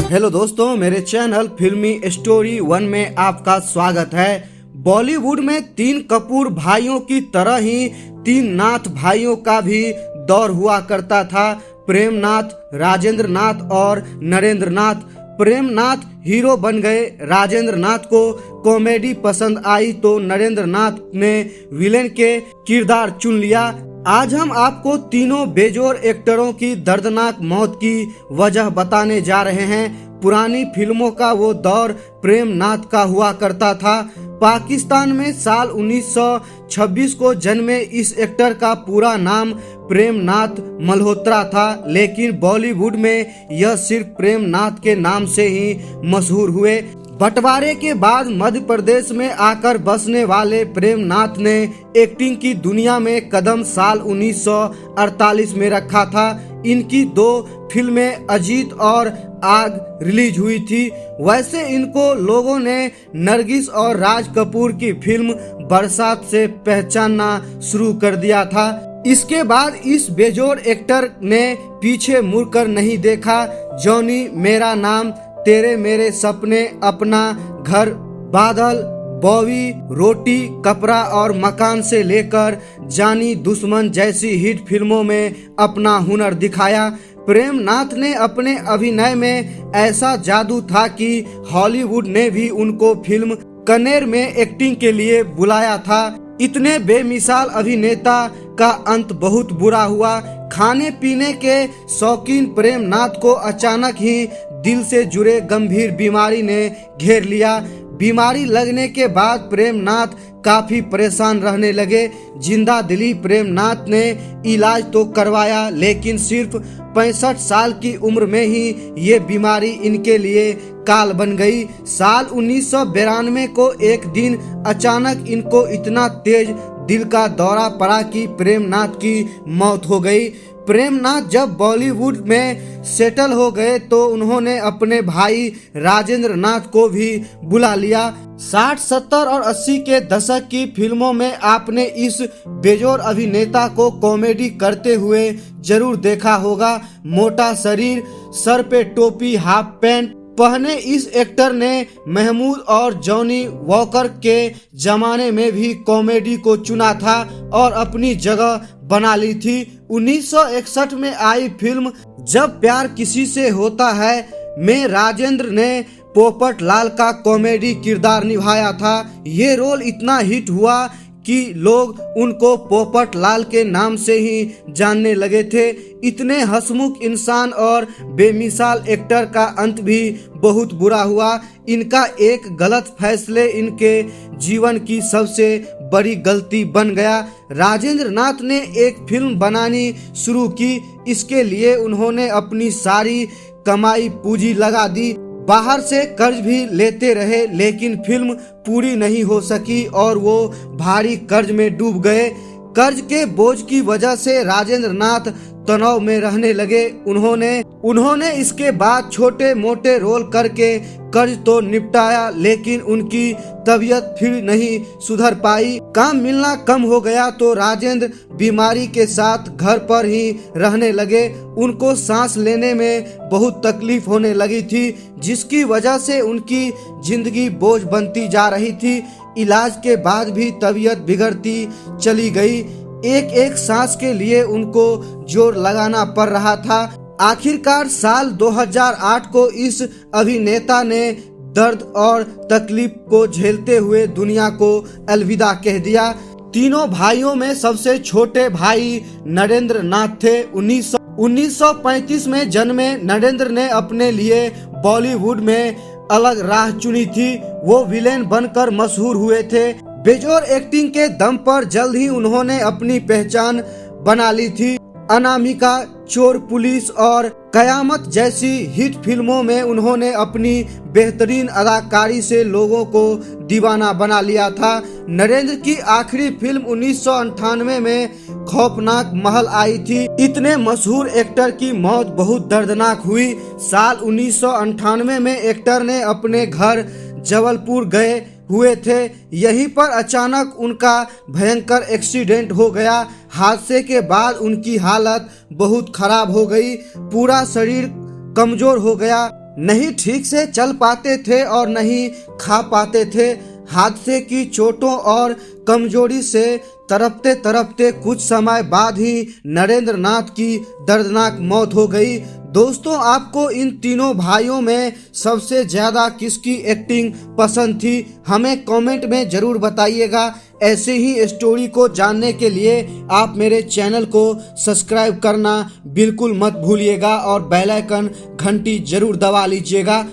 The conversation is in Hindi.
हेलो दोस्तों, मेरे चैनल फिल्मी स्टोरी 1 में आपका स्वागत है। बॉलीवुड में तीन कपूर भाइयों की तरह ही तीन नाथ भाइयों का भी दौर हुआ करता था। प्रेम नाथ, राजेंद्र नाथ और नरेंद्र नाथ। प्रेम नाथ हीरो बन गए। राजेंद्र नाथ को कॉमेडी पसंद आई तो नरेंद्र नाथ ने विलेन के किरदार चुन लिया। आज हम आपको तीनों बेजोड़ एक्टरों की दर्दनाक मौत की वजह बताने जा रहे हैं। पुरानी फिल्मों का वो दौर प्रेम नाथ का हुआ करता था। पाकिस्तान में साल 1926 को जन्मे इस एक्टर का पूरा नाम प्रेम नाथ मल्होत्रा था, लेकिन बॉलीवुड में यह सिर्फ प्रेम नाथ के नाम से ही मशहूर हुए। बंटवारे के बाद मध्य प्रदेश में आकर बसने वाले प्रेम नाथ ने एक्टिंग की दुनिया में कदम साल 1948 में रखा था। इनकी दो फिल्में अजीत और आग रिलीज हुई थी। वैसे इनको लोगों ने नरगिस और राज कपूर की फिल्म बरसात से पहचानना शुरू कर दिया था। इसके बाद इस बेजोड़ एक्टर ने पीछे मुड़कर नहीं देखा। जॉनी, मेरा नाम, तेरे मेरे सपने, अपना घर, बादल, बॉबी, रोटी, कपड़ा और मकान से लेकर जानी दुश्मन जैसी हिट फिल्मों में अपना हुनर दिखाया। प्रेम नाथ ने अपने अभिनय में ऐसा जादू था कि हॉलीवुड ने भी उनको फिल्म कनेर में एक्टिंग के लिए बुलाया था। इतने बेमिसाल अभिनेता का अंत बहुत बुरा हुआ। खाने पीने के शौकीन प्रेम नाथ को अचानक ही दिल से जुड़े गंभीर बीमारी ने घेर लिया। बीमारी लगने के बाद प्रेम नाथ काफी परेशान रहने लगे। जिंदा दिली प्रेम नाथ ने इलाज तो करवाया, लेकिन सिर्फ 65 साल की उम्र में ही ये बीमारी इनके लिए काल बन गई। साल 1992 को एक दिन अचानक इनको इतना तेज दिल का दौरा पड़ा कि प्रेम नाथ की मौत हो गई। प्रेम नाथ जब बॉलीवुड में सेटल हो गए तो उन्होंने अपने भाई राजेंद्र नाथ को भी बुला लिया। 60, 70 और 80 के दशक की फिल्मों में आपने इस बेजोड़ अभिनेता को कॉमेडी करते हुए जरूर देखा होगा। मोटा शरीर, सर पे टोपी, हाफ पैंट पहने इस एक्टर ने महमूद और जॉनी वॉकर के जमाने में भी कॉमेडी को चुना था और अपनी जगह बना ली थी। 1961 में आई फिल्म जब प्यार किसी से होता है में राजेंद्र ने पोपट लाल का कॉमेडी किरदार निभाया था। ये रोल इतना हिट हुआ कि लोग उनको पोपट लाल के नाम से ही जानने लगे थे। इतने हंसमुख इंसान और बेमिसाल एक्टर का अंत भी बहुत बुरा हुआ। इनका एक गलत फैसले इनके जीवन की सबसे बड़ी गलती बन गया। राजेंद्र नाथ ने एक फिल्म बनानी शुरू की। इसके लिए उन्होंने अपनी सारी कमाई पूंजी लगा दी। बाहर से कर्ज भी लेते रहे, लेकिन फिल्म पूरी नहीं हो सकी और वो भारी कर्ज में डूब गए। कर्ज के बोझ की वजह से राजेंद्र नाथ तनाव में रहने लगे। उन्होंने इसके बाद छोटे मोटे रोल करके कर्ज तो निपटाया, लेकिन उनकी तबीयत फिर नहीं सुधर पाई। काम मिलना कम हो गया तो राजेंद्र बीमारी के साथ घर पर ही रहने लगे। उनको सांस लेने में बहुत तकलीफ होने लगी थी, जिसकी वजह से उनकी जिंदगी बोझ बनती जा रही थी। इलाज के बाद भी तबीयत बिगड़ती चली गई। एक एक सांस के लिए उनको जोर लगाना पड़ रहा था। आखिरकार साल 2008 को इस अभिनेता ने दर्द और तकलीफ को झेलते हुए दुनिया को अलविदा कह दिया। तीनों भाइयों में सबसे छोटे भाई नरेंद्र नाथ थे। 1935 में जन्मे नरेंद्र ने अपने लिए बॉलीवुड में अलग राह चुनी थी। वो विलेन बनकर मशहूर हुए थे। बेजोड़ एक्टिंग के दम पर जल्द ही उन्होंने अपनी पहचान बना ली थी। अनामिका, चोर पुलिस और कयामत जैसी हिट फिल्मों में उन्होंने अपनी बेहतरीन अदाकारी से लोगों को दीवाना बना लिया था। नरेंद्र की आखिरी फिल्म 1998 में खौफनाक महल आई थी। इतने मशहूर एक्टर की मौत बहुत दर्दनाक हुई। साल 1998 में एक्टर ने अपने घर जबलपुर गए हुए थे। यहीं पर अचानक उनका भयंकर एक्सीडेंट हो गया। हादसे के बाद उनकी हालत बहुत खराब हो गई। पूरा शरीर कमजोर हो गया। नहीं ठीक से चल पाते थे और नहीं खा पाते थे। हादसे की चोटों और कमजोरी से तड़पते तड़पते कुछ समय बाद ही नरेंद्र नाथ की दर्दनाक मौत हो गई। दोस्तों, आपको इन तीनों भाइयों में सबसे ज़्यादा किसकी एक्टिंग पसंद थी, हमें कमेंट में ज़रूर बताइएगा। ऐसे ही स्टोरी को जानने के लिए आप मेरे चैनल को सब्सक्राइब करना बिल्कुल मत भूलिएगा और बेल आइकन घंटी ज़रूर दबा लीजिएगा।